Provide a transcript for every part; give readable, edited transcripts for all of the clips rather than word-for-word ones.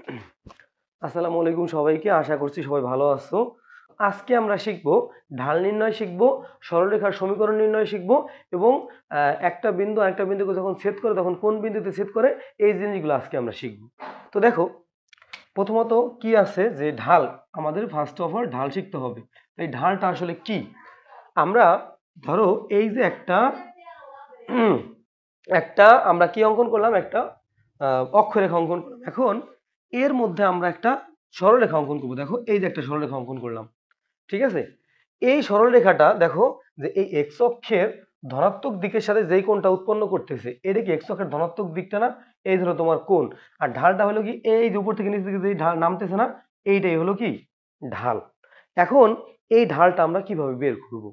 আসসালামু আলাইকুম সবাইকে, আশা করছি সবাই ভালো আছো। আজকে আমরা শিখব ঢাল নির্ণয় শিখব, সরলরেখার সমীকরণ নির্ণয় শিখব এবং একটা বিন্দু আরেকটা বিন্দুকে যখন ছেদ করে তখন কোন বিন্দুতে ছেদ করে এই জিনিসগুলো আজকে আমরা শিখব। তো দেখো, প্রথমত কি আছে যে ঢাল, আমাদের ফার্স্ট অফ অল ঢাল শিখতে হবে। এই ঢালটা আসলে কি? আমরা ধরো এই যে একটা আমরা কি অঙ্কন করলাম, একটা অক্ষরেখা অঙ্কন করলাম। এখন এর মধ্যে আমরা একটা সরলরেখা অঙ্কন করবো। দেখো এই যে একটা সরলরেখা অঙ্কন করলাম, ঠিক আছে? এই সরলরেখাটা দেখো যে এই এক্স অক্ষের ধনাত্মক দিকের সাথে যেই কোণটা উৎপন্ন করতেছে, এটা কি এক্স অক্ষের ধনাত্মক দিকটা না? এই ধরো তোমার কোণ। আর ঢালটা হলো কি, এই যে উপর থেকে নিচে দিকে যে ঢাল নামতেছে না, এইটাই হলো কি ঢাল। এখন এই ঢালটা আমরা কিভাবে বের করব?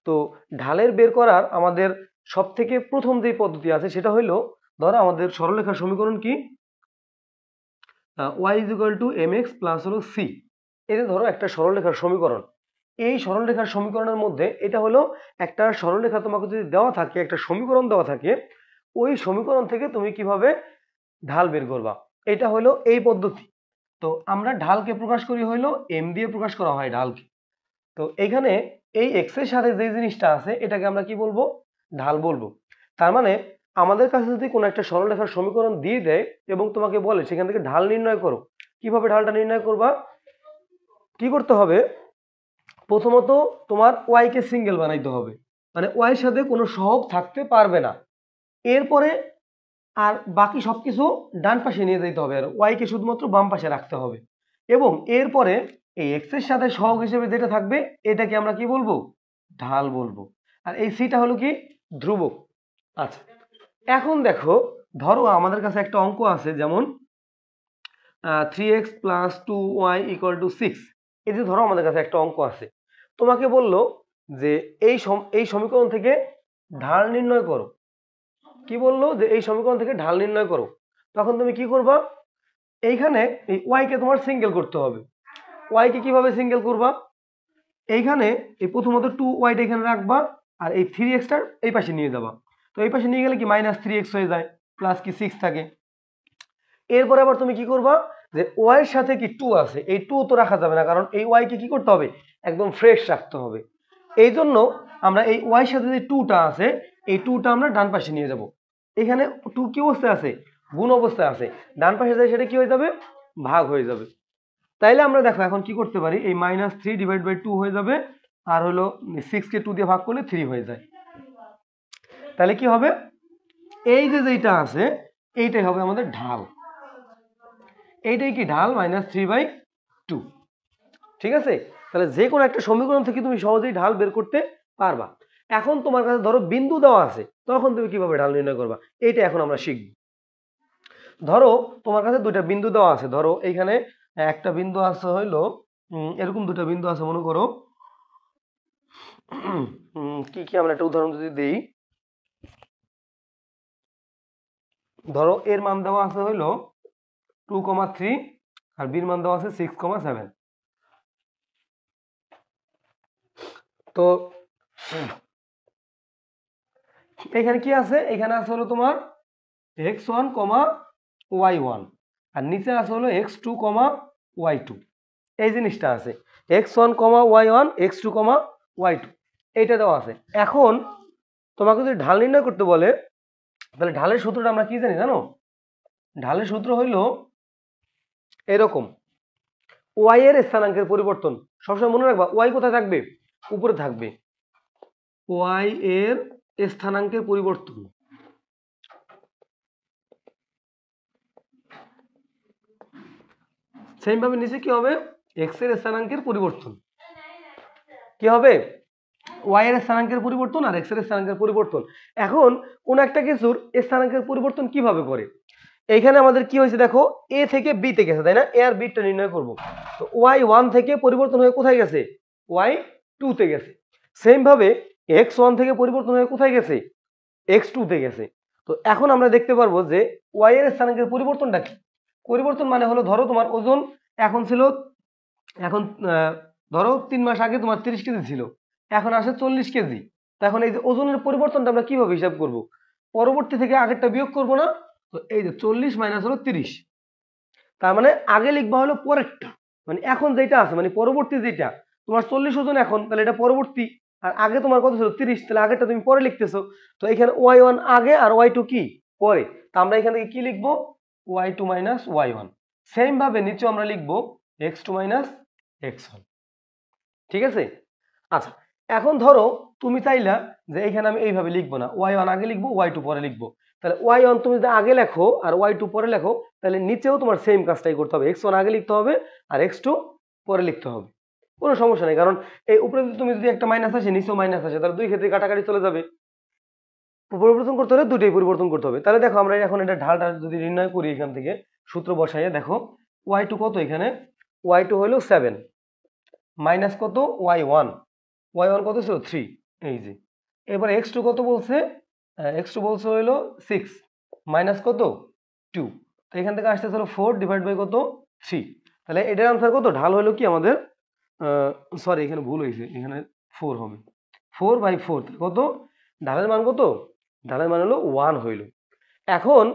তো ঢালের বের করার আমাদের সব থেকে প্রথম যে পদ্ধতি আছে সেটা হলো, ধরো আমাদের সরলরেখার সমীকরণ কি, y is equal to m x plus হলো সি। এই যে ধরো একটা সরলরেখার সমীকরণ, এই সরলরেখার সমীকরণের মধ্যে এটা হলো একটা সরলরেখা তোমাকে যদি দেওয়া থাকে, একটা সমীকরণ দেওয়া থাকে, ওই সমীকরণ থেকে তুমি কিভাবে ঢাল বের করবা, এটা হলো এই পদ্ধতি। তো আমরা ঢালকে প্রকাশ করি হলো এম দিয়ে প্রকাশ করা হয় ঢালকে। তো এখানে এই এক্স এর সাথে যে জিনিসটা আছে এটাকে আমরা কি বলবো, ঢাল বলবো। তার মানে আমাদের কাছে যদি কোনো একটা সরলরেখার সমীকরণ দিয়ে দেয় এবং তোমাকে বলে সেখান থেকে ঢাল নির্ণয় করো, কিভাবে ঢালটা নির্ণয় করবা? কি করতে হবে? প্রথমত তোমার ওয়াই কে সিঙ্গেল বানাইতে হবে, মানে ওয়াই এর সাথে কোনো সহগ থাকতে পারবে না। এরপরে আর বাকি সবকিছু ডান পাশে নিয়ে যেতে হবে, আর ওয়াই কে শুধুমাত্র বাম পাশে রাখতে হবে। এবং এরপরে এই এক্স এর সাথে সহগ হিসেবে যেটা থাকবে এটাকে আমরা কি বলবো, ঢাল বলবো। আর এই সিটা হলো কি, ধ্রুবক। আচ্ছা, এখন দেখো, ধরো আমাদের কাছে একটা অঙ্ক আছে, যেমন 3x plus 2y equal to 6। এই যে ধরো আমাদের কাছে একটা অঙ্ক আছে, তোমাকে বললো যে এই সমীকরণ থেকে ঢাল নির্ণয় করো। কি বললো যে এই সমীকরণ থেকে ঢাল নির্ণয় করো। তখন তুমি কি করবা? এইখানে এই ওয়াই কে তোমার সিঙ্গেল করতে হবে। ওয়াই কে কিভাবে সিঙ্গেল করবা? এইখানে এই প্রথমত 2y এখানে রাখবা, আর এই 3x এই পাশে নিয়ে যাবা। তো এই পাশে নিয়ে গেলে কি -3x হয়ে যায়, প্লাস কি 6 থাকে। এরপরে আবার তুমি কি করবা, যে ওয়াই এর সাথে কি 2 আছে, এই 2 তো রাখা যাবে না, কারণ এই ওয়াই কে কি করতে হবে, একদম ফ্রেশ রাখতে হবে। এই জন্য আমরা এই ওয়াই এর সাথে যে 2টা আছে, এই 2টা আমরা ডান পাশে নিয়ে যাব। এখানে 2 কি অবস্থায় আছে, গুণ অবস্থায় আছে। ডান পাশে যায় সেটা কি হয়ে যাবে, ভাগ হয়ে যাবে। তাইলে আমরা দেখো এখন কি করতে পারি, এই -3/2 হয়ে যাবে, আর হলো 6 কে 2 দিয়ে ভাগ করলে 3 হয়ে যায়। তাহলে কি হবে, এই যে যেটা আছে এইটাই হবে আমাদের ঢাল। এইটাই কি ঢাল, -3/2। ঠিক আছে? তাহলে যে কোনো একটা সমীকরণ থেকে তুমি সহজেই ঢাল বের করতে পারবা। এখন তোমার কাছে ধরো বিন্দু দেওয়া আছে, তখন তুমি কিভাবে ঢাল নির্ণয় করবা, এইটা এখন আমরা শিখব। ধরো তোমার কাছে দুইটা বিন্দু দেওয়া আছে, ধরো এইখানে একটা বিন্দু আছে হইলো এরকম, দুটো বিন্দু আছে মনে করো। কি কি আমরা একটা উদাহরণ যদি দিই, ধরো এর মান দেওয়া আছে হইলো 2,3 আর বির মান দেওয়া আছে 6,7। তো এখানে কি আছে, এখানে আছে হলো তোমার x1, y1, আর নিচে আছে হলো x2, y2। এই জিনিসটা আছে x1, y1, x2, y2, এইটা দেওয়া আছে। এখন তোমাকে যদি ঢাল নির্ণয় করতে বলে, তাহলে ঢালের সূত্রটা আমরা কি জানি জানো? ঢালের সূত্র হইলো এরকম, ওয়াই এর স্থানাঙ্কের পরিবর্তন। সবসময় মনে রাখবা ওয়াই কোথায় থাকবে, উপরে থাকবে। ওয়াই এর স্থানাঙ্কের পরিবর্তন সেম ভাবে নিচে কি হবে, এক্স এর স্থানাঙ্কের পরিবর্তন। কি হবে, ওয়াই এর স্থানাঙ্কের পরিবর্তন আর এক্স এর স্থানাঙ্কের পরিবর্তন। এখন কোন একটা কিছুর স্থানাঙ্কের পরিবর্তন কিভাবে করে, এইখানে আমাদের কি হয়েছে দেখো, এ থেকে বি তে গেছে, তাই না? এ আর বিটা নির্ণয় করব। তো ওয়াই 1 থেকে পরিবর্তন হয়ে কোথায় গেছে, ওয়াই 2 তে গেছে। সেম ভাবে এক্স 1 থেকে পরিবর্তন হয়ে কোথায় গেছে, এক্স 2 তে গেছে। তো এখন আমরা দেখতে পারবো যে ওয়াই এর স্থানাঙ্কের পরিবর্তনটা কি। পরিবর্তন মানে হলো, ধরো তোমার ওজন এখন ছিল, এখন ধরো 3 মাস আগে তোমার 30 কেজি ছিল, এখন আসে 40 কেজি। তো এখন এই যে ওজনের পরিবর্তনটা আমরা কিভাবে হিসাব করব, পরবর্তী থেকে আগেরটা বিয়োগ করব না? তো এই যে 40 মাইনাস হলো 30, তার মানে আগে লিখবা হলো পরেরটা, মানে এখন যেটা আছে মানে পরবর্তী যেটা তোমার 40 ওজন এখন, তাহলে এটা পরবর্তী। আর আগে তোমার কত ছিল 30, তাহলে আগেরটা তুমি পরে লিখতেছো। তো এখানে y1 আগে আর y2 কি পরে, তা আমরা এখান থেকে কি লিখবো y2 মাইনাস y1। সেম ভাবে নিচেও আমরা লিখবো x2 মাইনাস x1। ঠিক আছে। আচ্ছা, এখন ধরো তুমি চাইলা যে এখানে আমি এইভাবে লিখবো না, y1 আগে লিখবো y2 পরে লিখবো। তাহলে y1 তুমি যদি আগে লেখো আর y2 পরে লেখো, তাহলে নিচেও তোমার সেম কাজটাই করতে হবে, x1 আগে লিখতে হবে আর x2 পরে লিখতে হবে। কোনো সমস্যা নেই, কারণ এই উপরে তুমি যদি একটা মাইনাস আসে নিচেও মাইনাস আসে, তাহলে দুই ক্ষেত্রে কাটাকাটি চলে যাবে। পরিবর্তন করতে হলে দুটোই পরিবর্তন করতে হবে। তাহলে দেখো আমরা এখন এটা ঢালটা যদি নির্ণয় করি এখান থেকে সূত্র বসাইয়ে, দেখো y2 কত, এখানে y2 হলো 7 মাইনাস কত y1, y1 কত ছিল 3, এই যে। এবার x2 কত বলছে, x2 বলছে হলো 6 মাইনাস কত 2, তো এখান থেকে আসতে হলো 4 ডিভাইড বাই কত 3। তাহলে এটার আনসার কত, ঢাল হলো কি আমাদের, সরি এখানে ভুল হয়েছে, এখানে 4 হবে, 4/4 কত, ঢালের মান কত, ঢালের মান হলো 1 হইল। এখন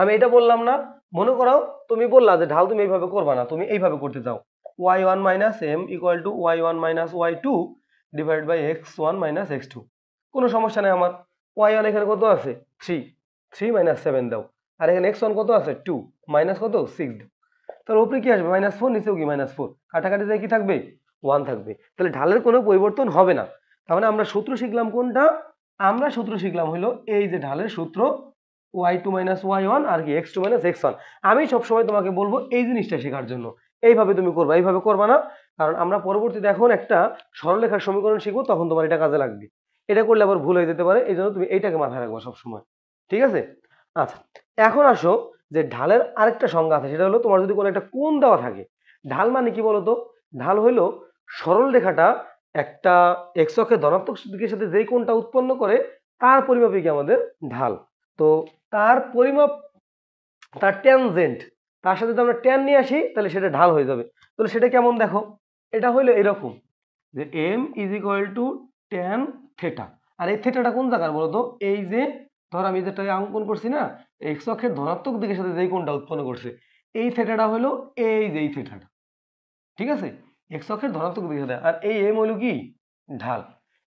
আমি এটা বললাম না, মনে করো তুমি বললা যে ঢাল তুমি এইভাবে করবা না, তুমি এইভাবে করতে চাও, y1 minus m equal to y1 minus y2 divide by x1 minus x2। কোনো সমস্যা নেই আমার, y1 এখানে কত আছে 3, 3 মাইনাস 7 দাও, আর এখানে x1 কত আছে 2 মাইনাস কত 6 দাও। তাহলে উপরে কি আসবে -4, নিচেও কি -4, কাটাকাটি যায় কি থাকবে 1 থাকবে। তাহলে ঢালের কোনো পরিবর্তন হবে না। তার মানে আমরা সূত্র শিখলাম কোনটা, আমরা সূত্র শিখলাম হলো এই যে ঢালের সূত্র y2 মাইনাস y1 আর কি x2 মাইনাস x1। আমি সবসময় তোমাকে বলবো এই জিনিসটা শেখার জন্য, এইভাবে তুমি করবা, এইভাবে করবা না, কারণ আমরা পরবর্তীতে এখন একটা সরলরেখার সমীকরণ শিখবো, তখন তোমার এটা কাজে লাগবে। এটা করলে আবার ভুল হয়ে যেতে পারে, এই জন্য তুমি এইটাকে মাথায় রাখবা সবসময়। ঠিক আছে। আচ্ছা, এখন আসো যে ঢালের আরেকটা সংজ্ঞা আছে, সেটা হলো তোমার যদি কোনো একটা কোণ দেওয়া থাকে, ঢাল মানে কি বলতো, ঢাল হলো সরল রেখাটা একটা এক্স অক্ষের ধনাত্মক দিকের সাথে যেই কোণটা উৎপন্ন করে তার পরিমাপই কি আমাদের ঢাল। তো তার পরিমাপ, তার ট্যানজেন্ট, তার সাথে যদি আমরা ট্যান নিয়ে আসি তাহলে সেটা ঢাল হয়ে যাবে। তাহলে সেটা কেমন দেখো, এটা হইলো এরকম যে m is equal to tan theta. আর এই থেটাটা কোন জায়গার বলতো, এই যে ধর আমি যেটা অঙ্কন করছি না, এক্স অক্ষের ধনাত্মক দিকের সাথে যেই কোণটা উৎপন্ন করছে, এই থেটাটা হলো এই যে এই থেটাটা। ঠিক আছে, এক্স অক্ষের ধনাত্মক দিকের সাথে, আর এই এম হলো কি ঢাল।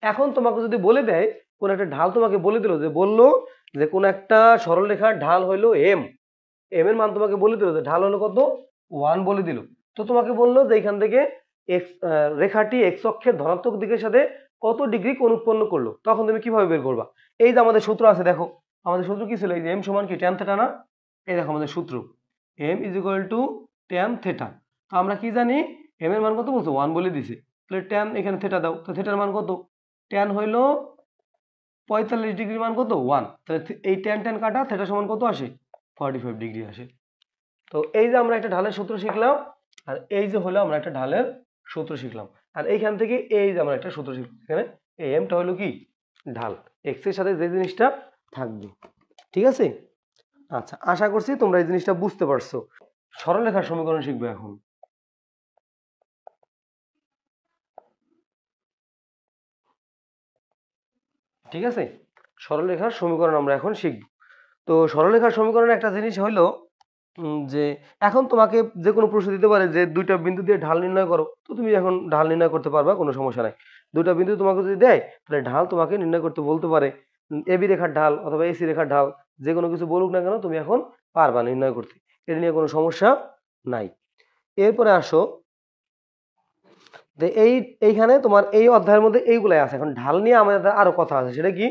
এখন তোমাকে যদি বলে দেয় কোন একটা ঢাল, তোমাকে বলে দিল যে, বললো যে কোন একটা সরলরেখার ঢাল হলো এম, এম এর মান তোমাকে বলে দিল যে ঢাল হলো কত 1 বলে দিল। তো তোমাকে বললো যে এখান থেকে এক্স রেখাটি এক্স অক্ষের ধনাত্মক দিকের সাথে কত ডিগ্রি কোণ উৎপন্ন করলো, তখন তুমি কিভাবে বের করবা। এই যে আমাদের সূত্র আছে, দেখো আমাদের সূত্র কি ছিল, এই যে এম সমান কি ট্যান থেটা না, এই দেখো আমাদের সূত্র m is equal to tan theta. তো আমরা কি জানি, এম এর মান কত বলছো 1 বলে দিছে, তাহলে ট্যান এখানে থেটা দাও, তো থেটার মান কত, ট্যান হইলো 45 ডিগ্রি, মান কত 1, তাহলে এই ট্যান ট্যান কাটা, থেটা সমান কত আসে 45 ডিগ্রি আসে। তো এই যে আমরা একটা ঢালের সূত্র শিখলাম, আর এই যে হলো আমরা একটা ঢালের সূত্র শিখলাম, আর এইখান থেকে এই যে আমরা একটা সূত্র শিখলাম, এখানে এই এমটা হলো কি ঢাল, এক্স এর সাথে যে জিনিসটা থাকবে। ঠিক আছে। আচ্ছা, আশা করছি তোমরা এই জিনিসটা বুঝতে পারছো। সরলরেখার সমীকরণ শিখবে এখন। ঠিক আছে, সরলরেখার সমীকরণ আমরা এখন শিখব। তো সরলরেখার সমীকরণের একটা জিনিস হলো যে এখন তোমাকে যে কোনো প্রশ্ন দিতে পারে যে দুইটা বিন্দু দিয়ে ঢাল নির্ণয় করো, তো তুমি এখন ঢাল নির্ণয় করতে পারবা, কোনো সমস্যা নাই। দুইটা বিন্দু তোমাকে যদি দেয় তাহলে ঢাল তোমাকে নির্ণয় করতে বলতে পারে, এবি রেখার ঢাল অথবা এসি রেখার ঢাল, যে কোনো কিছু বলুক না কেন তুমি এখন পারবা নির্ণয় করতে, এটা নিয়ে কোনো সমস্যা নাই। এরপরে আসো যে এইখানে তোমার এই অধ্যায়ের মধ্যে এইগুলাই আছে। এখন ঢাল নিয়ে আমাদের আরো কথা আছে, সেটা কি,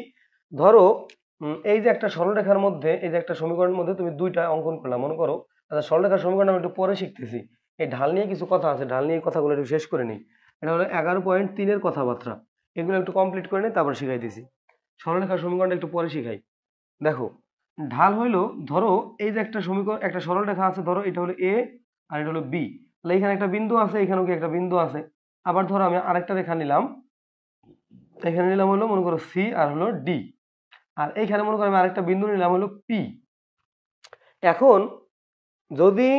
ধরো এই যে একটা সরলরেখার মধ্যে, এই যে একটা সমীকরণের মধ্যে তুমি দুইটা অঙ্কন করলাম, মনে করো। আচ্ছা, সরলরেখার সমীকরণ আমি একটু পরে শিখতেছি, এই ঢাল নিয়ে কিছু কথা আছে, ঢাল নিয়ে এই কথাগুলো একটু শেষ করে নিই। এটা হলো 11.3 কথাবার্তা, এগুলো একটু কমপ্লিট করে নিই, তারপর শিখাই দিছি। সরলরেখার সমীকরণটা একটু পরে শিখাই। দেখো ঢাল হইলো, ধরো এই যে একটা সমীকরণ, একটা সরলরেখা আছে, ধরো এটা হলো এ আর এটা হলো বি, তাহলে এখানে একটা বিন্দু আছে, এখানেও কি একটা বিন্দু আছে। আবার ধরো আমি আরেকটা রেখা নিলাম, এখানে নিলাম হলো মনে করো সি আর হলো ডি, আর এইখানে মনে করো আমি আরেকটা বিন্দু নিলাম হলো পি। এখন যদি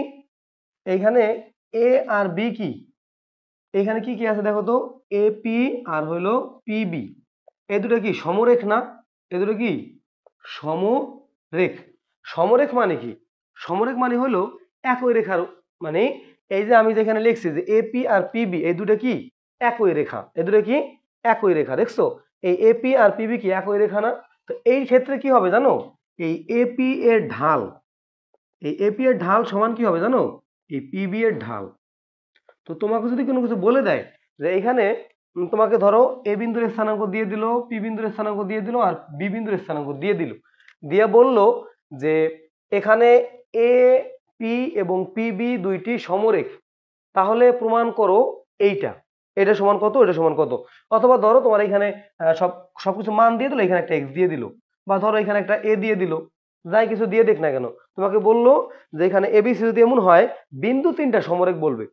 এইখানে এ আর বি কি, এখানে কি কি আছে দেখো তো, এ পি আর হলো পি বি, এই দুটো কি সমরেখ না, এই দুটো কি সমরেখ। সমরেখ মানে কি, সমরেখ মানে হলো একই রেখার মানে এই যে আমি যেখানে লিখছি যে এপি আর পিবি এই দুটো কি একই রেখা, এই দুটো কি একই রেখা। দেখছো এই এপি আর পিবি কি একই রেখা না? তো এই ক্ষেত্রে কি হবে জানো, এই এপি এর ঢাল, এই এপি এর ঢাল সমান কি হবে জানো, এই পিবি এর ঢাল। তো তোমাকে যদি কোনো কিছু বলে দেয় যে এখানে তোমাকে ধরো এ বিন্দুর স্থানাঙ্ক দিয়ে দিল, পি বিন্দুর স্থানাঙ্ক দিয়ে দিল আর বি বিন্দুর স্থানাঙ্ক দিয়ে দিল, দিয়ে বলল যে এখানে এ পি এবং পিবি দুইটি সমরেখ, তাহলে প্রমাণ করো এইটা, এটা সমান কত, এটা সমান কত। অথবা ধরো তোমার এখানে সবকিছু মান দিয়ে দিল, এখানে একটা এক্স দিয়ে দিল, বা ধরো এখানে একটা এ দিয়ে দিল, যাই কিছু দিয়ে দেখ না কেন, তোমাকে বললো যে এখানে এবিসি যদি এমন হয় বিন্দু তিনটা সমরেখ বলবে,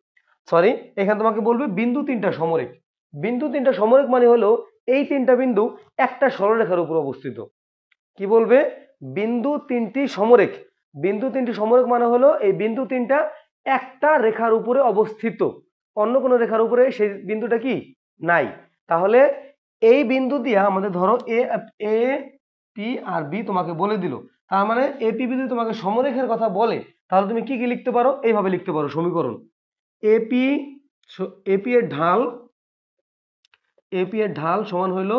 সরি এখানে তোমাকে বলবে বিন্দু তিনটা সমরেখ। বিন্দু তিনটা সমরেখ মানে হলো এই তিনটা বিন্দু একটা সরলরেখার উপর অবস্থিত। কি বলবে, বিন্দু তিনটি সমরেখ। বিন্দু তিনটি সমরেখ মানে হলো এই বিন্দু তিনটা একটা রেখার উপরে অবস্থিত, অন্য কোনো রেখার উপরে সেই বিন্দুটা কি নাই। তাহলে এই বিন্দু দিয়া আমাদের ধরো এ পি আর বি তোমাকে বলে দিল, তার মানে এপি বি যদি তোমাকে সমরেখের কথা বলে তাহলে তুমি কি কি লিখতে পারো, এইভাবে লিখতে পারো সমীকরণ এপি, এপি এর ঢাল, এপি এর ঢাল সমান হইল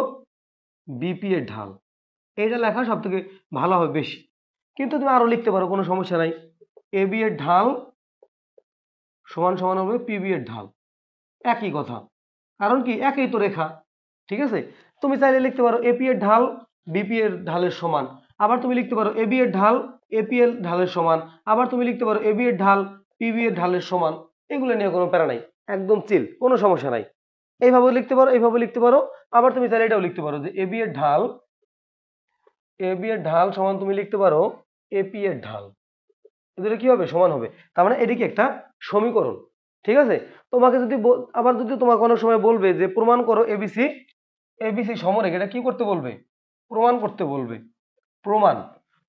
বিপি এর ঢাল। এইটা লেখা সব থেকে ভালো হবে বেশি, কিন্তু তুমি আরো লিখতে পারো, কোনো সমস্যা নাই। এবি এর ঢাল সমান সমান হবে পিবি এর ঢাল, একই কথা, কারণ কি একই তো রেখা। ঠিক আছে, তুমি চাইলে লিখতে পারো এপি এর ঢাল বিপি এর ঢালের সমান, আবার তুমি লিখতে পারো এবি এর ঢাল এপি এর ঢালের সমান, আবার তুমি লিখতে পারো এবি এর ঢাল পিবি এর ঢালের সমান। এগুলো নিয়ে কোনো প্যারা নাই, একদম চিল, কোনো সমস্যা নাই। এইভাবে লিখতে পারো, এইভাবে লিখতে পারো, আবার তুমি চাইলে এটাও লিখতে পারো যে এবি এর ঢাল, এবি এর ঢাল সমান তুমি লিখতে পারো এপি এর ঢাল, এদের কি হবে সমান হবে। তার মানে এটি কি একটা সমীকরণ। ঠিক আছে, তোমাকে যদি আবার যদি তোমাকে অনেক সময় বলবে যে প্রমাণ করো এবিসি, এবিসি সমরেখ, এটা কি করতে বলবে, প্রমাণ করতে বলবে, প্রমাণ।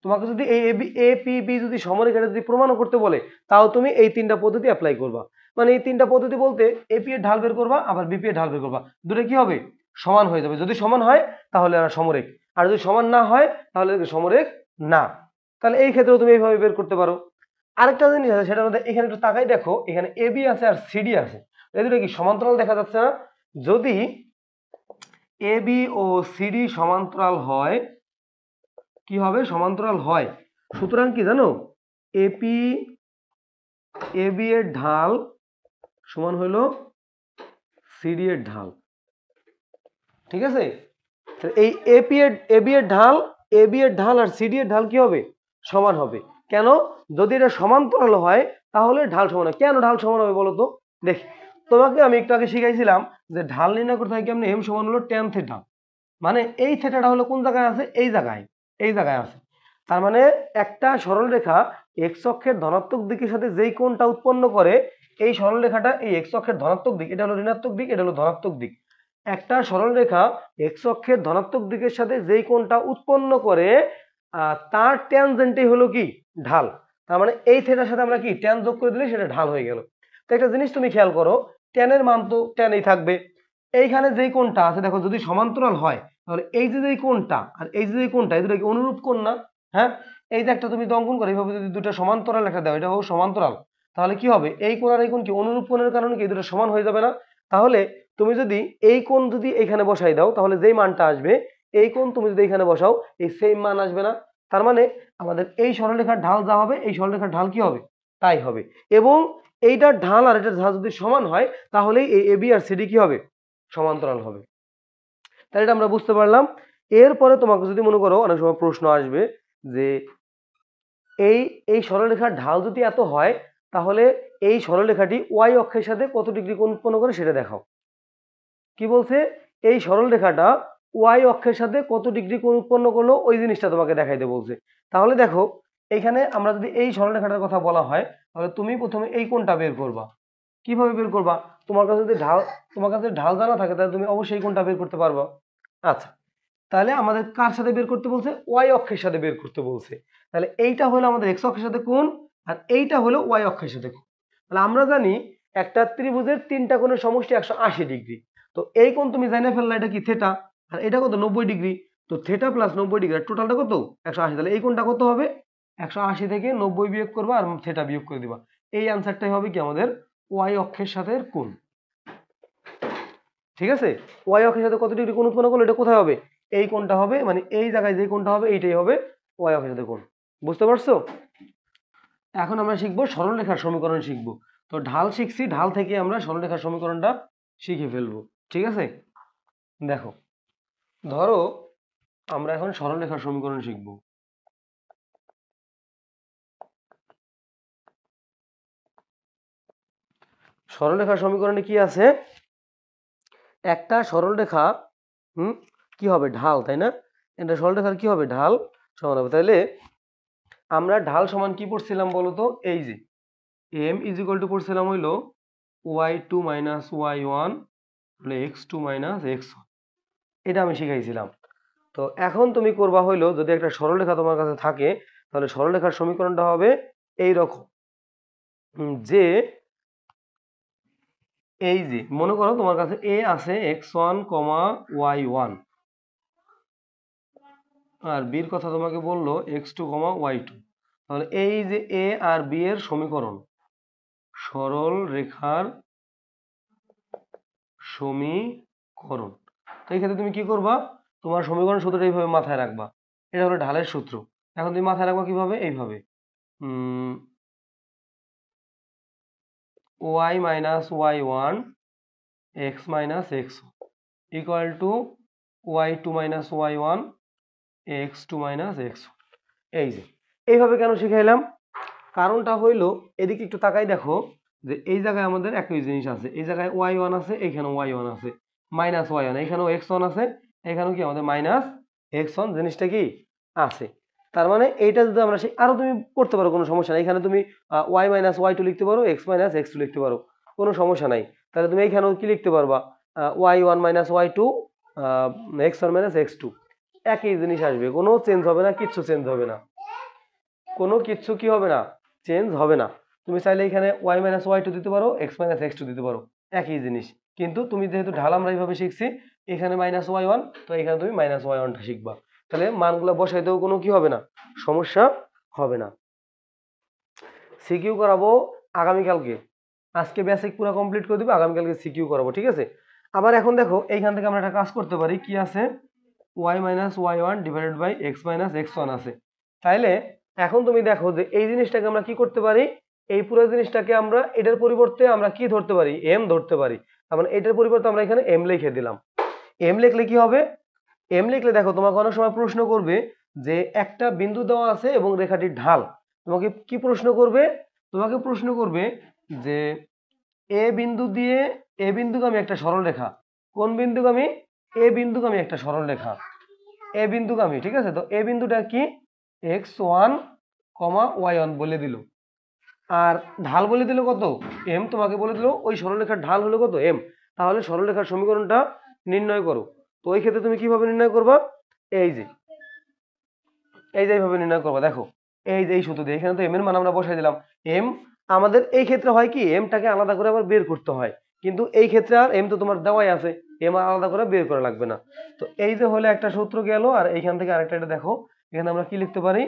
তোমাকে যদি এই এ পি বি যদি সমরেখ এটা যদি প্রমাণও করতে বলে, তাও তুমি এই তিনটা পদ্ধতি অ্যাপ্লাই করবা। মানে এই তিনটা পদ্ধতি বলতে এপি এর ঢাল বের করবা, আবার বিপি এর ঢাল বের করবা, দুটো কি হবে সমান হয়ে যাবে। যদি সমান হয় তাহলে এরা সমরেখ, আর যদি সমান না হয় তাহলে সমরেখ না। তাহলে এই ক্ষেত্রেও তুমি এইভাবে বের করতে পারো। আরেকটা জিনিস আছে, সেটা মধ্যে এখানে একটু তাকাই দেখো, এখানে এবি আছে আর সিডি আছে, এই দুটো কি সমান্তরাল দেখা যাচ্ছে না? যদি এবি ও সিডি সমান্তরাল হয়, কি হবে সমান্তরাল হয়, সুতরাং কি জানো, এপি এবি এর ঢাল সমান হইল সিডি এর ঢাল। ঠিক আছে, এই এবি এর ঢাল, এবি এর ঢাল আর সিডি এর ঢাল কি হবে সমান হবে। কেন, যদি এটা সমান্তরাল হয় তাহলে ঢাল সমান হয়। কেন ঢাল সমান হবে বলো তো, দেখি তোমাকে আমি একটু আগে শিখাইছিলাম যে ঢাল নির্ণয় করতে হয় কেমন, এম সমান হলো ট্যান থিটা, মানে এই থিটাটা হলো কোন জায়গায় আছে, এই জায়গায়, এই জায়গায় আছে। তার মানে একটা সরলরেখা এক্স অক্ষের ধনাত্মক দিকের সাথে যেই কোণটা উৎপন্ন করে, এই সরলরেখাটা এই এক্স অক্ষের ধনাত্মক দিক, এটা হলো ঋণাত্মক দিক, এটা হলো ধনাত্মক দিক। একটা সরলরেখা এক্স অক্ষের ধনাত্মক দিকের সাথে যেই কোণটা উৎপন্ন করে তার ট্যানজেন্টই হলো কি ঢাল। তার মানে এই থিটার সাথে আমরা কি ট্যান যোগ করে দিলে সেটা ঢাল হয়ে গেল। তো একটা জিনিস তুমি খেয়াল করো, ট্যানের মান তো ট্যানই থাকবে। এইখানে যেই কোণটা আছে দেখো, যদি সমান্তরাল হয় তাহলে এই যে যেই কোণটা আর এই যে যেই কোণটা, এই দুটো কি অনুরূপ কোণ না? হ্যাঁ, এই যে একটা তুমি অঙ্কন করো এইভাবে, যদি দুটো সমান্তরাল রেখা দাও, এটা হোক সমান্তরাল, তাহলে কি হবে এই কোণ আর এই কোণ কি অনুরূপ কোণের কারণে কি এই দুটো সমান হয়ে যাবে না? তাহলে তুমি যদি এই কোণ যদি এখানে বসাই দাও তাহলে যেই মানটা আসবে, এই কোণ তুমি যদি এখানে বসাও এই সেম মান আসবে না? তার মানে আমাদের এই সরলরেখার ঢাল যা হবে এই সরলরেখার ঢাল কি হবে তাই হবে। এবং এইটার ঢাল আর এটার ঢাল যদি সমান হয় তাহলেই এই এবি আর সিডি কি হবে সমান্তরাল হবে। তাহলে এটা আমরা বুঝতে পারলাম। এরপরে তোমাকে যদি মনে করো অনেক সময় প্রশ্ন আসবে যে এই এই সরলরেখার ঢাল যদি এত হয় তাহলে এই সরলরেখাটি ওয়াই অক্ষের সাথে কত ডিগ্রি কোণ উৎপন্ন করে সেটা দেখাও। কি বলছে, এই সরলরেখাটা ওয়াই অক্ষের সাথে কত ডিগ্রি কোণ উৎপন্ন করলো ওই জিনিসটা তোমাকে দেখাইতে বলছে। তাহলে দেখো এইখানে আমরা যদি এই সরলরেখাটার কথা বলা হয় তাহলে তুমি প্রথমে এই কোণটা বের করবা। কিভাবে বের করবা, তোমার কাছে যদি ঢাল জানা থাকে তাহলে তুমি অবশ্যই এই কোণটা বের করতে পারবা। আচ্ছা, তাহলে আমাদের কার সাথে বের করতে বলছে, ওয়াই অক্ষের সাথে বের করতে বলছে। তাহলে এইটা হলো আমাদের এক্স অক্ষের সাথে কোণ আর এইটা হলো ওয়াই অক্ষের সাথে কোণ। তাহলে আমরা জানি একটা ত্রিভুজের তিনটা কোণের সমষ্টি 180 ডিগ্রি। তো এই কোণ তুমি জানা ফেললা এটা কি থিটা, আর এটা কত 90 ডিগ্রি। তো থিটা প্লাস 90 ডিগ্রি টোটালটা কত 180। তাহলে এই কোণটা কত হবে 180 থেকে 90 বিয়োগ করবা আর থিটা বিয়োগ করে দিবা। এই আনসারটাই হবে কি আমাদের ওয়াই অক্ষের সাথে কোণ। ঠিক আছে, ওয়াই অক্ষের সাথে কত ডিগ্রি কোণ উৎপন্ন করলে এটা কোথায় হবে? এই কোণটা হবে, মানে এই জায়গায় যে কোণটা হবে এইটাই হবে ওয়াই অক্ষের সাথে কোণ। বুঝতে পারছো? এখন আমরা শিখবো সরলরেখার সমীকরণ শিখবো। তো ঢাল শিখছি, ঢাল থেকে আমরা সরলরেখার সমীকরণটা শিখে ফেলবো। ঠিক আছে, দেখো ধরো আমরা এখন সরলরেখার সমীকরণ শিখবো। সরলরেখার সমীকরণে কি আছে? একটা সরলরেখা কি হবে? ঢাল, তাই না? এটা সরলরেখার কি হবে? ঢাল সমান হবে। তাহলে আমরা ঢাল সমান কি পড়ছিলাম বলতো? এই যে এম ইজ ইকুয়াল টু পড়ছিলাম হইলো y2 minus y1 x2 minus x1, এটা আমি শিখাইছিলাম। তো এখন তুমি করবা হইলো, যদি একটা সরলরেখা তোমার কাছে থাকে তাহলে সরলরেখার সমীকরণটা হবে এই রকম, যে এই যে মনে করো তোমার কাছে a আছে x1, y1 আর b এর কথা তোমাকে বললো x2, y2। তাহলে এই যে a আর b এর সমীকরণ, সরল রেখার সমীকরণ। তো এই ক্ষেত্রে তুমি কি করবা? তোমার সমীকরণ সূত্রটা এইভাবে মাথায় রাখবা। এটা হলো ঢালের সূত্র। এখন তুমি মাথায় রাখবা কিভাবে? এইভাবে y minus y1 x minus x1 equal to y2 minus y1 x2 minus x1। এই যে এইভাবে কেন শিখাইলাম? কারণটা হইলো, এদিকে একটু তাকাই দেখো যে এই জায়গায় আমাদের একই জিনিস আছে, এই জায়গায় y1 আছে, এইখানেও y1 আছে, মাইনাস y1, এখানেও x1 আছে, এখানেও কি আমাদের মাইনাস x1 জিনিসটা কি আছে। তার মানে এইটা যদি আমরা আরো তুমি করতে পারো, কোনো সমস্যা নাই। এখানে তুমি y মাইনাস y2 লিখতে পারো, x মাইনাস x2 লিখতে পারো, কোনো সমস্যা নাই। তাহলে তুমি এইখানেও কি লিখতে পারবা? y1 minus y2 x1 minus x2, একই জিনিস আসবে, কোনো চেঞ্জ হবে না, কিচ্ছু চেঞ্জ হবে না, কোনো কিচ্ছু কি হবে না, চেঞ্জ হবে না। তুমি চাইলে এখানে y মাইনাস y2 দিতে পারো, x মাইনাস x2 দিতে পারো, একই জিনিস। কিন্তু তুমি যেহেতু ঢাল আমরা এইভাবে শিখছি, এখানে মাইনাস y1, তো এখানে তুমি মাইনাস y1টা শিখবা। তাহলে মানগুলো বসাইতেও কোনো কি হবে না, সমস্যা হবে না। সিকিউ করাবো আগামীকালকে, আজকে বেসিক পুরো কমপ্লিট করে দিবো, আগামীকালকে সিকিউ করাবো। ঠিক আছে, আবার এখন দেখো এইখান থেকে আমরা একটা কাজ করতে পারি। কি আছে? y minus y1 divided by x minus x1 আছে। তাইলে এখন তুমি দেখো যে এই জিনিসটাকে আমরা কি করতে পারি? এই পুরো জিনিসটাকে আমরা এটার পরিবর্তে আমরা কি ধরতে পারি? m ধরতে পারি। তার মানে এটার পরিবর্তে আমরা এখানে m লিখে দিলাম। m লিখলে কি হবে? m লিখলে দেখো তোমাকে অনেক সময় প্রশ্ন করবে যে একটা বিন্দু দেওয়া আছে এবং রেখাটির ঢাল। তোমাকে কি প্রশ্ন করবে? তোমাকে প্রশ্ন করবে যে এ বিন্দু দিয়ে এ বিন্দুগামী একটা সরল রেখা। কোন বিন্দুগামী? এ বিন্দুগামী একটা সরল রেখা, এ বিন্দুগামী। ঠিক আছে, তো এ বিন্দুটা কি? x1, y1 বলে দিল, আর ঢাল বলে দিল কত? m। তোমাকে বলে দিল ওই সরলরেখার ঢাল হলো কত? m। তাহলে সরলরেখার সমীকরণটা নির্ণয় করো। তো ওই ক্ষেত্রে তুমি কিভাবে নির্ণয় করবা? এই যে এইভাবে নির্ণয় করবা। দেখো এই যে এই সূত্র দিয়ে, এখানে তো m এর মান আমরা বসাই দিলাম। m আমাদের এই ক্ষেত্রে হয় কি, mটাকে আলাদা করে আবার বের করতে হয়, কিন্তু এই ক্ষেত্রে আর m তো তোমার দেওয়াই আছে, m আলাদা করে বের করা লাগবে না। তো এই যে হলে একটা সূত্র গেল, আর এইখান থেকে আরেকটা, এটা দেখো এখানে আমরা কি লিখতে পারি?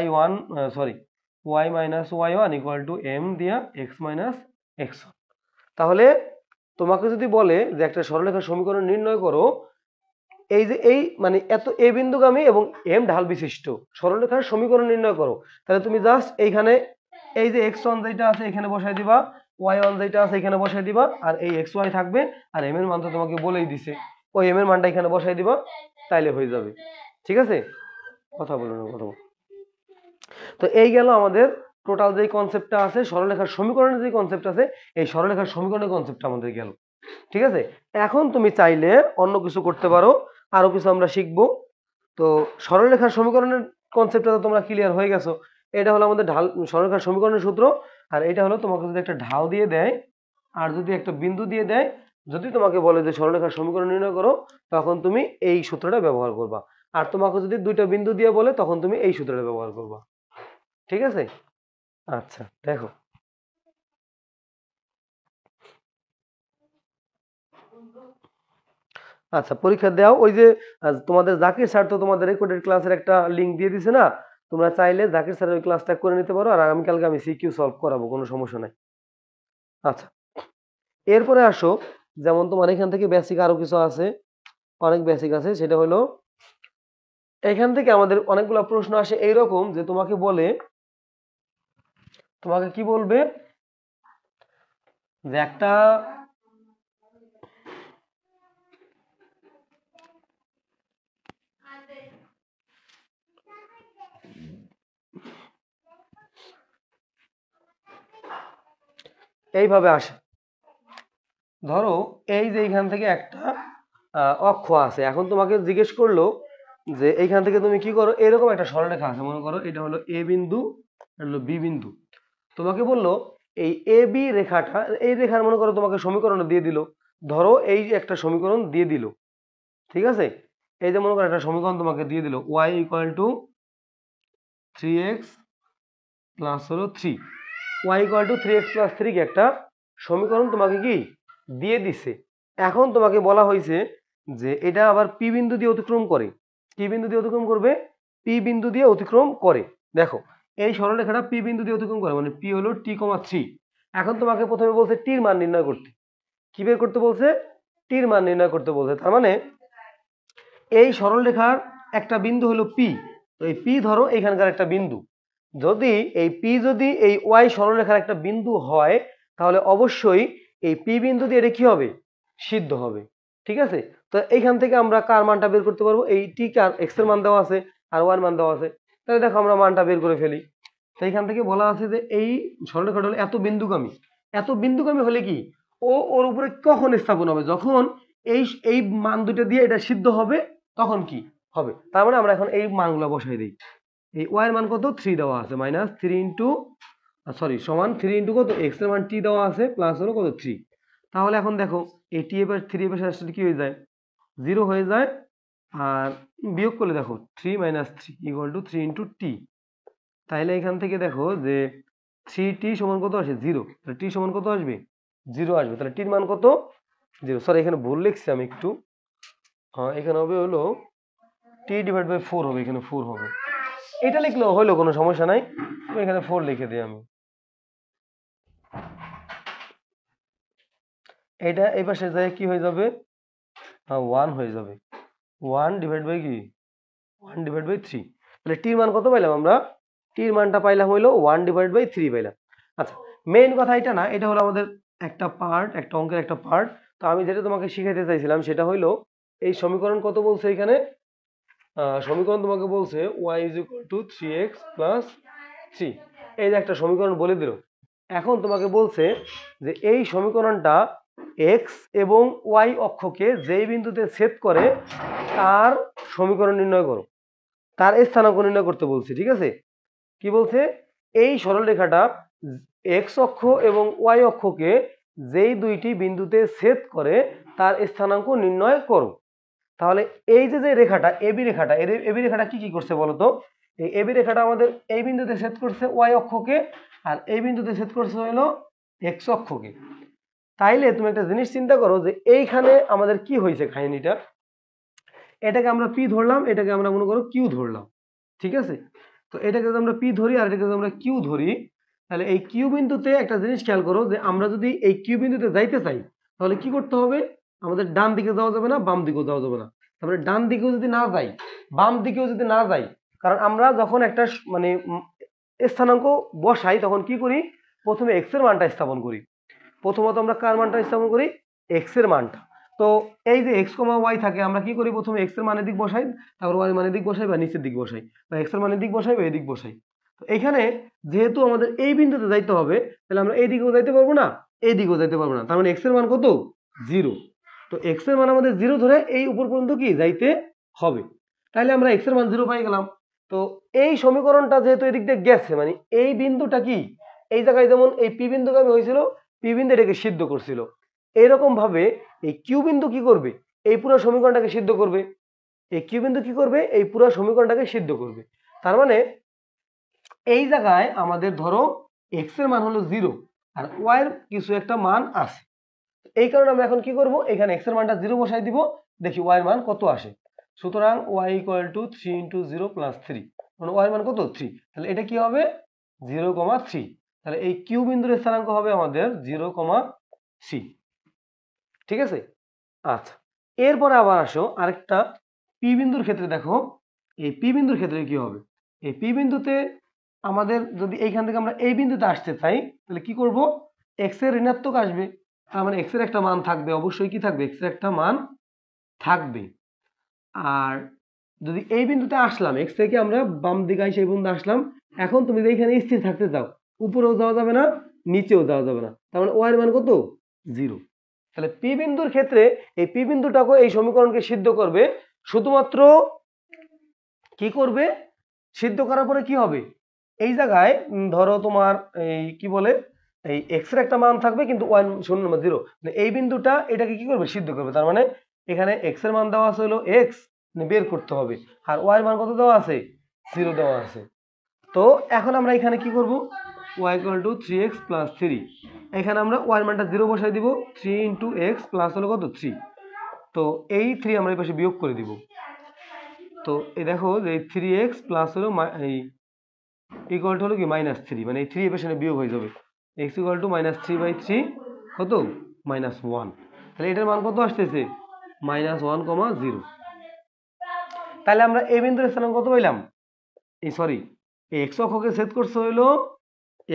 y minus y1 equal to m দিয়া x মাইনাস x1। তাহলে তোমাকে যদি বলে যে একটা সরলরেখার সমীকরণ নির্ণয় করো, এই যে এই মানে এত এ বিন্দুগামী এবং m ঢাল বিশিষ্ট সরলরেখার সমীকরণ নির্ণয় করো, তাহলে তুমি জাস্ট এইখানে এই যে x1 যেটা আছে এখানে বসাই দিবা, y1 যেটা আছে এখানে বসাই দিবা, আর এই xy থাকবে, আর m এর মান তো তোমাকে বলেই দিছে, ওই m এর মানটা এখানে বসাই দিবা, তাইলে হয়ে যাবে। ঠিক আছে, কথা বলো না, কথা বলো। তো এই গেল আমাদের টোটাল যে কনসেপ্টটা আছে, সরলরেখার সমীকরণের যে কনসেপ্ট আছে, এই সরলরেখার সমীকরণের কনসেপ্টটা আমাদের গেল। ঠিক আছে, এখন তুমি চাইলে অন্য কিছু করতে পারো, আরো কিছু আমরা শিখবো। তো সরলরেখার সমীকরণের কনসেপ্টটা তো তোমরা ক্লিয়ার হয়ে গেছো। এটা হলো আমাদের ঢাল, সরলরেখার সমীকরণের সূত্র। আর এটা হলো তোমাকে যদি একটা ঢাল দিয়ে দেয় আর যদি একটা বিন্দু দিয়ে দেয়, যদি তোমাকে বলে যে সরলরেখার সমীকরণ নির্ণয় করো, তখন তুমি এই সূত্রটা ব্যবহার করবা। আর তোমাকে যদি দুইটা বিন্দু দিয়ে বলে, তখন তুমি এই সূত্রটা ব্যবহার করবা। ঠিক আছে, আচ্ছা দেখো আচ্ছা পরীক্ষা দাও। ওই যে তোমাদের জাকির স্যার তো তোমাদের রেকর্ডেড ক্লাসের একটা লিংক দিয়ে দিছে না, তোমরা চাইলে জাকির স্যারের ওই ক্লাসটা করে নিতে পারো, আর আগামীকালকে আমি সিকিউ সলভ করাবো, কোনো সমস্যা নাই। আচ্ছা, এরপরে আসো, যেমন তোমার এখান থেকে বেসিক আরো কিছু আছে, অনেক বেসিক আছে। সেটা হলো এখান থেকে আমাদের অনেকগুলো প্রশ্ন আসে এইরকম যে তোমাকে কি বলবে যে একটা এইভাবে আসে, ধরো এই যে এইখান থেকে একটা অক্ষ আছে, এখন তোমাকে জিজ্ঞেস করলো যে এইখান থেকে তুমি কি করো, এরকম একটা সরলরেখা আছে, মনে করো এটা হলো এ বিন্দু, এটা হলো বি বিন্দু। তোমাকে বললো এই এ বি রেখাটা, এই রেখার মনে করো তোমাকে সমীকরণ দিয়ে দিল, ধরো এই যে একটা সমীকরণ দিয়ে দিল, ঠিক আছে, এই যে মনে করো একটা সমীকরণ তোমাকে দিয়ে দিল y equal to 3x plus হলো 3, y equal to 3x plus 3 কে একটা সমীকরণ তোমাকে কি দিয়ে দিছে। এখন তোমাকে বলা হয়েছে যে এটা আবার পি বিন্দু দিয়ে অতিক্রম করে, কি বিন্দু দিয়ে অতিক্রম করবে, পি বিন্দু দিয়ে অতিক্রম করে। দেখো এই সরলরেখাটা পি বিন্দু দিয়ে অতিক্রম করে, মানে পি হলো t,3। এখন তোমাকে প্রথমে বলছে টির মান নির্ণয় করতে, কি বের করতে বলছে, টির মান নির্ণয় করতে বলছে। তার মানে এই সরলরেখার একটা বিন্দু হলো পি, তো এই পি ধরো এখানকার একটা বিন্দু, যদি এই পি যদি এই ওয়াই সরলরেখার একটা বিন্দু হয়, তাহলে অবশ্যই এই পি বিন্দু দিয়ে এটা কি হবে, সিদ্ধ হবে, ঠিক আছে। তো এইখান থেকে আমরা কার মানটা বের করতে পারবো, এই টি কার এক্স এর মান দেওয়া আছে আর ওয়াই এর মান দেওয়া আছে, তাহলে দেখো আমরা মানটা বের করে ফেলি। তো এইখান থেকে বলা আছে যে এই সরলরেখাটা হলো এত বিন্দুগামী, এত বিন্দুগামী হলে কি ও ওর উপরে কখন স্থাপন হবে, যখন এই এই মান দুটো দিয়ে এটা সিদ্ধ হবে তখন কি হবে। তার মানে আমরা এখন এই মানগুলো বসাই দিই। এই ওয়াই এর মান কত 3 দেওয়া আছে, মাইনাস 3 ইন্টু সমান 3 ইন্টু কত এক্স এর মান টি দেওয়া আছে, প্লাস হলো কত 3। তাহলে এখন দেখো এই টি এর 3 এর সাথে কি হয়ে যায়, 0 হয়ে যায়, আর বিয়োগ করলে দেখো 3 minus 3 equal to 3 into T. তাহলে এখান থেকে দেখো যে 3t সমান কত আসে 0, তাহলে টি সমান কত আসবে 0 আসবে, তাহলে টির মান কত 0। সরি এখানে ভুল লিখছি আমি একটু, হ্যাঁ এখানে হবে হলো টি ডিভাইড বাই 4 হবে, এখানে 4 হবে, এটা লিখলেও হইলো, কোনো সমস্যা নাই, এখানে 4 লিখে দিই আমি। এটা এই পাশে যায় কি হয়ে যাবে, 1 হয়ে যাবে, 1 ডিভাইড বাই কি 1 ডিভাইড বাই 3। তাহলে টির মান কত পাইলাম আমরা, টির মানটা পাইলাম হইলো 1 ডিভাইড বাই 3 পাইলাম। আচ্ছা, মেইন কথা এটা না, এটা হলো আমাদের একটা পার্ট, একটা অঙ্কের একটা পার্ট। তো আমি যেটা তোমাকে শিখাইতে চাইছিলাম সেটা হইলো এই সমীকরণ কত বলছে এখানে, সমীকরণ তোমাকে বলছে y is equal two 3x plus 3, এই যে একটা সমীকরণ বলে দিল। এখন তোমাকে বলছে যে এই সমীকরণটা x এবং y অক্ষকে যেই বিন্দুতে ছেদ করে তার সমীকরণ নির্ণয় করো, তার স্থানাঙ্ক নির্ণয় করতে বলছে, ঠিক আছে। কি বলছে, এই সরলরেখাটা x অক্ষ এবং y অক্ষকে যেই দুইটি বিন্দুতে ছেদ করে তার স্থানাঙ্ক নির্ণয় করো। তাহলে এই যে যে রেখাটা এবি রেখাটা, এবি রেখাটা কি কি করছে বলতো, এই এবি রেখাটা আমাদের এই বিন্দুতে ছেদ করছে ওয়াই অক্ষকে, আর এই বিন্দুতে ছেদ করছে হলো এক্স অক্ষকে। তাইলে তুমি একটা জিনিস চিন্তা করো যে এইখানে আমাদের কি হয়েছে কাহিনীটা, এটাকে আমরা পি ধরলাম, এটাকে আমরা মনে করো কিউ ধরলাম, ঠিক আছে। তো এটাকে যদি আমরা পি ধরি আর এটাকে যদি আমরা কিউ ধরি, তাহলে এই কিউ বিন্দুতে একটা জিনিস খেয়াল করো যে আমরা যদি এই কিউ বিন্দুতে যাইতে চাই তাহলে কি করতে হবে, আমাদের ডান দিকে যাওয়া যাবে না, বাম দিকেও যাওয়া যাবে না। তারপরে ডান দিকেও যদি না যাই, বাম দিকেও যদি না যাই, কারণ আমরা যখন একটা মানে স্থানাঙ্ক বসাই তখন কি করি, প্রথমে এক্স এর মানটা স্থাপন করি। প্রথমত আমরা কার মানটা স্থাপন করি, এক্স এর মানটা। তো এই যে এক্স কমা ওয়াই থাকে, আমরা কি করি, প্রথমে এক্স এর মানের দিক বসাই, তারপর ওয়াই মানের দিক বসাই বা নিচের দিক বসাই, বা এক্স এর মানের দিক বসাই বা এই দিক বসাই। তো এখানে যেহেতু আমাদের এই বিন্দুতে যাইতে হবে, তাহলে আমরা এই দিকেও যাইতে পারবো না, এই দিকেও যাইতে পারবো না, তার মানে এক্স এর মান কত 0। তো এক্স এর মান আমাদের 0 ধরে এই উপর পর্যন্ত কি যাইতে হবে, তাহলে আমরা এক্স এর মান 0 পাই গেলাম। তো এই সমীকরণটা যেহেতু এদিক দিয়ে গেছে, মানে এই বিন্দুটা কি এই জায়গায় যেমন এই পি বিন্দুগামী হয়েছিল, পি বিন্দু এটাকে সিদ্ধ করছিল, এইরকম ভাবে এই কিউ বিন্দু কি করবে, এই পুরো সমীকরণটাকে সিদ্ধ করবে, এই কিউ বিন্দু কি করবে, এই পুরো সমীকরণটাকে সিদ্ধ করবে। তার মানে এই জায়গায় আমাদের ধরো এক্স এর মান হলো 0 আর ওয়াই এর কিছু একটা মান আছে, এই কারণে আমরা এখন কি করব, এখানে এক্স এর মানটা 0 বসাই দিব, দেখি ওয়াই এর মান কত আসে। সুতরাং y equal to 3 into 0 plus 3, মানে ওয়াই মান কত 3, তাহলে এটা কি হবে 0,3। তাহলে এই কিউ বিন্দুর স্থানাঙ্ক হবে আমাদের 0,3। ঠিক আছে। আচ্ছা, এরপরে আবার আসো আরেকটা পি বিন্দুর ক্ষেত্রে। দেখো এই পি বিন্দুর ক্ষেত্রে কি হবে, এই পি বিন্দুতে আমাদের যদি এইখান থেকে আমরা এই বিন্দুতে আসতে চাই তাহলে কি করব, এক্স এর ঋণাত্মক আসবে, তার মানে এক্স এর একটা মান থাকবে, অবশ্যই কি থাকবে, এক্স এর একটা মান থাকবে। আর যদি এই বিন্দুতে আসলাম, এক্স থেকে আমরা বাম দিকে সেই বিন্দু আসলাম, এখন তুমি এইখানে স্থির থাকতে চাও, উপরেও যাওয়া যাবে না নিচেও যাওয়া যাবে না, তার মানে ওয়াই এর মান কত 0। তাহলে পি বিন্দুর ক্ষেত্রে এই পি বিন্দুটাকে এই সমীকরণকে সিদ্ধ করবে, শুধুমাত্র কি করবে, সিদ্ধ করার পরে কি হবে, এই জায়গায় ধরো তোমার এই কি বলে এই এক্স এর একটা মান থাকবে কিন্তু ওয়াই শূন্য বা 0, এই বিন্দুটা এটাকে কি করবে, সিদ্ধ করবে। তার মানে এখানে এক্স এর মান দেওয়া আছে হলো এক্স, বের করতে হবে, আর ওয়াই এর মান কত দেওয়া আছে 0 দেওয়া আছে। তো এখন আমরা এখানে কি করব, y equal to 3x plus 3, এখানে আমরা y এর মানটা 0 বসাই দিব, 3 ইন্টু এক্স প্লাস হলো কত 3, তো এই 3 আমরা এই পাশে বিয়োগ করে দিব। তো এই দেখো যে 3x প্লাস হলো এই ইকুয়াল টু হলো কি -3, মানে এই 3 এর পেছনে বিয়োগ হয়ে যাবে, x ইকুয়াল টু -3/3 কত -1, তাহলে এটার মান কত আসতেছে -1,0। তাহলে আমরা এই বিন্দুর স্থানাঙ্ক কত পাইলাম, এই সরি এই x অক্ষকে ছেদ করছে হইলো,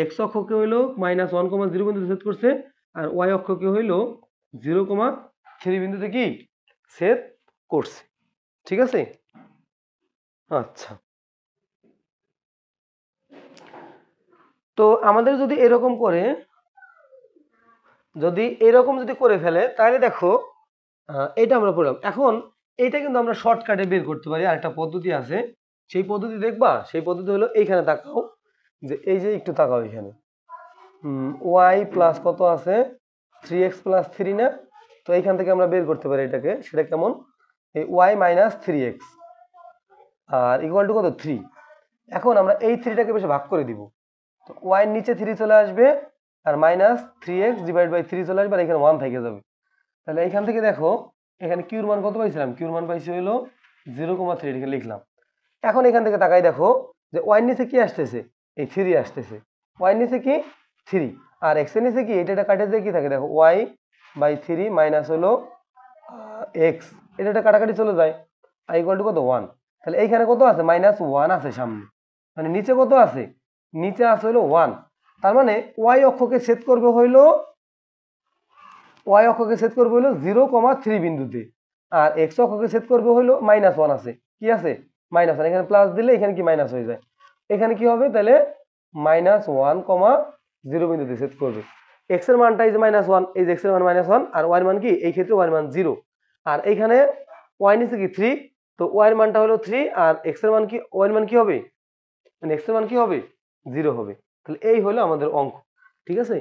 x অক্ষকে হইলো -1,0 বিন্দুতে ছেদ করছে, আর y অক্ষকে হইলো 0,3 বিন্দুতে কি ছেদ করছে। ঠিক আছে। আচ্ছা, তো আমাদের যদি এরকম করে, যদি করে ফেলে তাহলে দেখো এটা আমরা পড়লাম। এখন এটা কিন্তু আমরা শর্টকাটে বের করতে পারি, আরেকটা পদ্ধতি আছে, সেই পদ্ধতি দেখবা, সেই পদ্ধতি হলো এইখানে তাকাও, যে এই যে একটু তাকাও এখানে ওয়াই প্লাস কত আছে 3x প্লাস 3 না, তো এইখান থেকে আমরা বের করতে পারি এটাকে, সেটা কেমন, এই ওয়াই মাইনাস 3x আর ইকুয়াল টু কত 3। এখন আমরা এই 3টাকে বেশি ভাগ করে দিব, তো ওয়াই এর নিচে 3 চলে আসবে, আর মাইনাস 3x ডিভাইড বাই 3 চলে আসবে, আর এখানে 1 থেকে যাবে। তাহলে এখান থেকে দেখো এখানে কিউর মান কত পাইছিলাম, কিউর মান পাইছি হলো 0,3, এটাকে লিখলাম। এখন এখান থেকে তাকাই দেখো যে ওয়াই নিচে কি আসতেছে, এই 3 আসতেছে, ওয়াই নিচে কি 3, আর এক্স এর নিচে কি এটা কাটে দিয়ে কি থাকে, দেখো ওয়াই বাই 3 মাইনাস হলো এক্স, এটা কাটাকাটি চলে যায়, আর ইকুয়াল টু কত 1। তাহলে এইখানে কত আছে -1 আছে সামনে, মানে নিচে কত আছে, নিচে আছে হলো 1। তার মানে ওয়াই অক্ষকে ছেদ করবে হইলো, ওয়াই অক্ষকে ছেদ করবে হলো 0,3 বিন্দুতে, আর এক্স অক্ষকে ছেদ করবে হলো -1 আছে, কি আছে -1, এখানে প্লাস দিলে এখানে কি মাইনাস হয়ে যায়, এখানে কি হবে তাহলে -1,0 বিন্দুতে ছেদ করবে। এক্স এর মানটা এই যে -1, এই যে এক্স এর মান -1, আর ওয়াই এর মান কি, এই ক্ষেত্রে ওয়াই এর মান 0, আর এইখানে ওয়াই নিচে কি 3, তো ওয়াই এর মানটা হলো 3, আর এক্স এর মান কি, ওয়াই এর মান কি হবে, মানে এক্স এর মান কি হবে 0 হবে। তাহলে এই হলো আমাদের অঙ্ক। ঠিক আছে,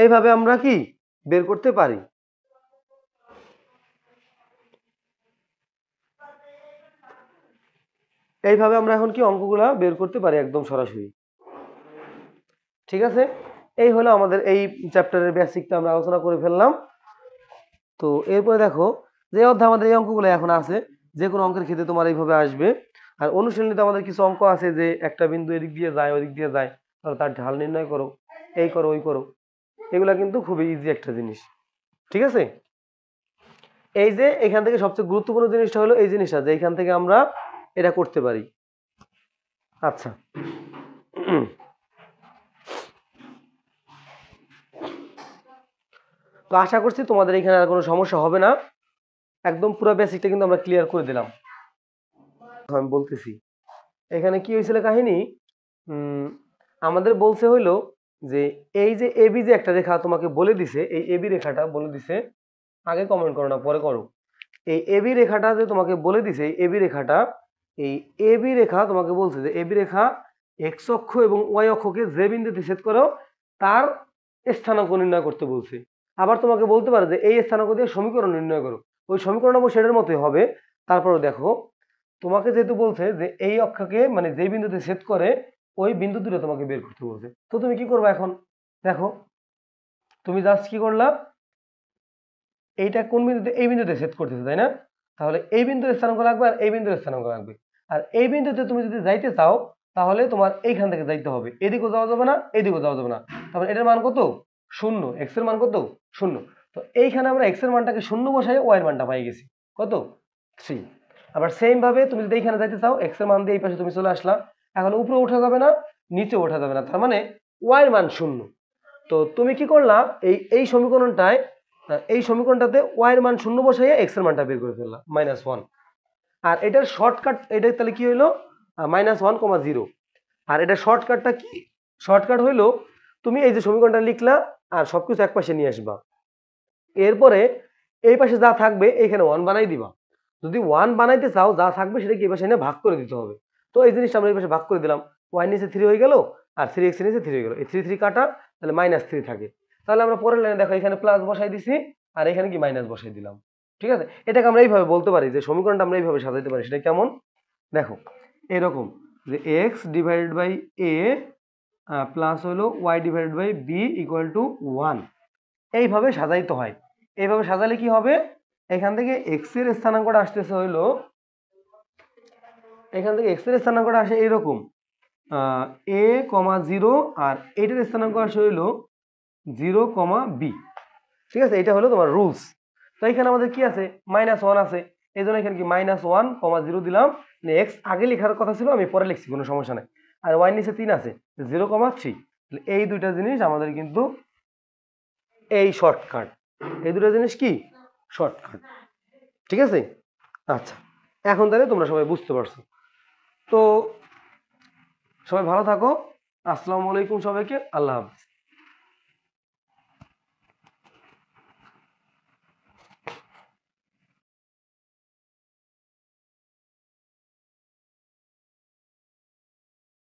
এইভাবে আমরা কি বের করতে পারি। এইভাবে আমরা এখন কি অঙ্কগুলা বের করতে পারি একদম সরাসরি। ঠিক আছে, এই হলো আমাদের এই চ্যাপ্টারের বেসিকটা আমরা আলোচনা করে ফেললাম। তো এরপরে দেখো যে অধ্যায় আমাদের এই অঙ্কগুলো এখন আছে, যে কোনো অঙ্কের ক্ষেত্রে তোমার এইভাবে আসবে। আর অনুশীলনীতে আমাদের কিছু অঙ্ক আছে যে একটা বিন্দু এদিক দিয়ে যায় ওদিক দিয়ে যায়, তাহলে তার ঢাল নির্ণয় করো, এই করো ওই করো, এগুলা কিন্তু খুবই ইজি একটা জিনিস। ঠিক আছে, এই যে এখান থেকে সবচেয়ে গুরুত্বপূর্ণ জিনিসটা হলো এই জিনিসটা, যে এখান থেকে আমরা এটা করতে পারি। আচ্ছা, তো আশা করছি তোমাদের এখানে আর কোনো সমস্যা হবে না, একদম পুরো বেসিকটা কিন্তু আমরা ক্লিয়ার করে দিলাম। আমি বলতেছি এখানে কি হয়েছিল কাহিনী, আমাদের বলছে হইলো যে এই যে এবি যে একটা রেখা তোমাকে বলে দিছে, এই এবি রেখাটা বলে দিছে, আগে কমেন্ট করো না পরে করো, এই এবি রেখাটা যে তোমাকে বলে দিছে, এই এবি রেখাটা, এই এবি রেখা তোমাকে বলছে যে এবি রেখা এক্স অক্ষ এবং ওয়াই অক্ষকে যে বিন্দুতে ছেদ করো তার স্থানাঙ্ক নির্ণয় করতে বলছে। আবার তোমাকে বলতে পারে যে এই স্থানাঙ্ক দিয়ে সমীকরণ নির্ণয় করো, ওই সমীকরণ অবশ্য সেটার মতোই হবে। তারপরে দেখো তোমাকে যেহেতু বলছে যে এই অক্ষকে মানে যে বিন্দুতে ছেদ করে ওই বিন্দু দুটো তোমাকে বের করতে বলছে, তো তুমি কি করবে এখন, দেখো তুমি জাস্ট কি করলা, এইটা কোন বিন্দুতে, এই বিন্দুতে ছেদ করতেছে, তাই না? তাহলে এই বিন্দুর স্থানাঙ্ক লাগবে আর এই বিন্দুর স্থানাঙ্ক লাগবে। আর এই বিন্দুতে তুমি যদি যাইতে চাও তাহলে তোমার এইখান থেকে যাইতে হবে, এদিকেও যাওয়া যাবে না, এদিকেও যাওয়া যাবে না। তারপরে এটার মান কত? 0। এক্স এর মান কত? 0। তো এইখানে আমরা এক্স এর মানটাকে 0 বসাই ওয়াই এর মানটা পাই গেছি কত? 3। আবার সেম ভাবে তুমি যদি এইখানে যাইতে চাও এক্স এর মান দিয়ে এই পাশে তুমি চলে আসলা, এখন উপরে ওঠা যাবে না, নিচে ওঠা যাবে না, তার মানে ওয়াই এর মান 0। তো তুমি কি করলা, এই সমীকরণটায় এই সমীকরণটাতে ওয়াই এর মান 0 বসাইয়া এক্স এর মানটা বের করে ফেললাম -1। আর এটার শর্টকাট, এটা তাহলে কি হইলো -1,0। আর এটা শর্টকাটটা কি? শর্টকাট হইলো তুমি এই যে সমীকরণটা লিখলা আর সবকিছু এক পাশে নিয়ে আসবা, এরপরে এই পাশে যা থাকবে এখানে 1 বানাই দিবা। যদি 1 বানাইতে চাও যা থাকবে সেটা কি এই পাশে এনে ভাগ করে দিতে হবে। তো এই জিনিসটা আমরা এই পাশে ভাগ করে দিলাম, y নিচে 3 হয়ে গেল আর 3x নিচে 3 হয়ে গেল, এই 3 3 কাটা, তাহলে -3 থাকে। তাহলে আমরা পরের লাইনে দেখো এখানে প্লাস বসাই দিছি আর এখানে কি মাইনাস বসাই দিলাম। ঠিক আছে, এটাকে আমরা এইভাবে বলতে পারি যে সমীকরণটা আমরা এইভাবে সাজাইতে পারি। সেটা কেমন দেখো, এরকম যে x divided by a plus হলো y divided by b equal to 1, এইভাবে সাজাইতে হয়। এইভাবে সাজালে কি হবে, এখান থেকে x এর স্থানাঙ্কটা আসতেছে হইলো, এখান থেকে x এর স্থানাঙ্কটা আসে এইরকম a, 0 আর এইটার স্থানাঙ্ক আসে হইলো 0, b। ঠিক আছে, এটা হলো তোমার রুলস। তো এখানে আমাদের কি আছে, -1 আছে, এই জন্য এখানে কি -1, 0 দিলাম। এক্স আগে লেখার কথা ছিল, আমি পরে লিখছি, কোনো সমস্যা নাই। আর ওয়াই নিচে 3 আছে, 0, 3। এই দুইটা জিনিস আমাদের কিন্তু এই শর্টকাট, এই দুটো জিনিস কি শর্টকাট। ঠিক আছে, আচ্ছা এখন তাহলে তোমরা সবাই বুঝতে পারছো। তো সবাই ভালো থাকো, আসসালামু আলাইকুম সবাইকে, আল্লাহ হাফেজ।